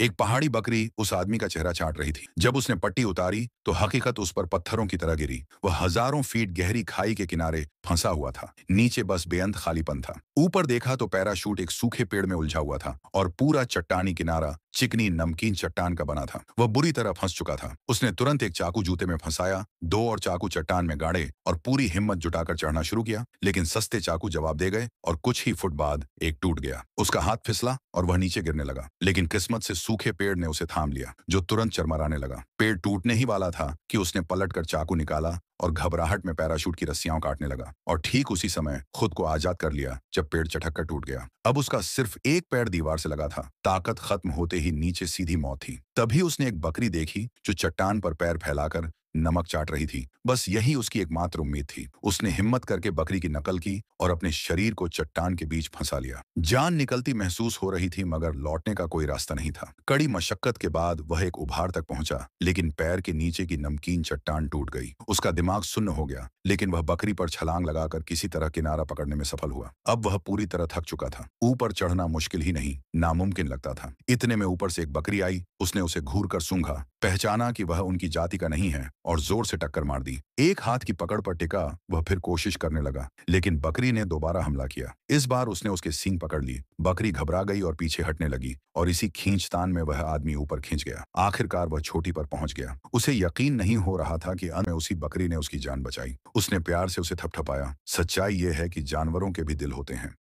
एक पहाड़ी बकरी उस आदमी का चेहरा चाट रही थी। जब उसने पट्टी उतारी तो हकीकत उस पर पत्थरों की तरह गिरी। वह हजारों फीट गहरी खाई के किनारे फंसा हुआ था। नीचे बस बेअंत खालीपन था। ऊपर देखा तो पैराशूट एक सूखे पेड़ में उलझा हुआ था और पूरा चट्टानी किनारा चिकनी नमकीन चट्टान का बना था। वह बुरी तरह फंस चुका था। उसने तुरंत एक चाकू जूते में फंसाया, दो और चाकू चट्टान में गाड़े और पूरी हिम्मत जुटाकर चढ़ना शुरू किया। लेकिन सस्ते चाकू जवाब दे गए और कुछ ही फुट बाद एक टूट गया। उसका हाथ फिसला और वह नीचे गिरने लगा। लेकिन किस्मत से सूखे पेड़ ने उसे थाम लिया, जो तुरंत चरमराने लगा। पेड़ टूटने ही वाला था कि उसने पलटकर चाकू निकाला और घबराहट में पैराशूट की रस्सियां काटने लगा और ठीक उसी समय खुद को आजाद कर लिया जब पेड़ चटक कर टूट गया। अब उसका सिर्फ एक पैर दीवार से लगा था। ताकत खत्म होते ही नीचे सीधी मौत थी। तभी उसने एक बकरी देखी जो चट्टान पर पैर फैलाकर नमक चाट रही थी। बस यही उसकी एकमात्र उम्मीद थी। उसने हिम्मत करके बकरी की नकल की और अपने शरीर को चट्टान के बीच फंसा लिया। जान निकलती महसूस हो रही थी मगर लौटने का कोई रास्ता नहीं था। कड़ी मशक्कत के बाद वह एक उभार तक पहुंचा, लेकिन पैर के नीचे की नमकीन चट्टान टूट गई। उसका दिमाग सुन्न हो गया, लेकिन वह बकरी पर छलांग लगाकर किसी तरह किनारा पकड़ने में सफल हुआ। अब वह पूरी तरह थक चुका था। ऊपर चढ़ना मुश्किल ही नहीं, नामुमकिन लगता था। इतने में ऊपर से एक बकरी आई। उसने उसे घूर कर सूंघा, पहचाना कि वह उनकी जाति का नहीं है और जोर से टक्कर मार दी। एक हाथ की पकड़ पर टिका वह फिर कोशिश करने लगा, लेकिन बकरी ने दोबारा हमला किया। इस बार उसने उसके सींग पकड़ ली। बकरी घबरा गई और पीछे हटने लगी और इसी खींचतान में वह आदमी ऊपर खींच गया। आखिरकार वह चोटी पर पहुंच गया। उसे यकीन नहीं हो रहा था कि अंत में उसी बकरी ने उसकी जान बचाई। उसने प्यार से उसे थपथपाया। सच्चाई यह है कि जानवरों के भी दिल होते हैं।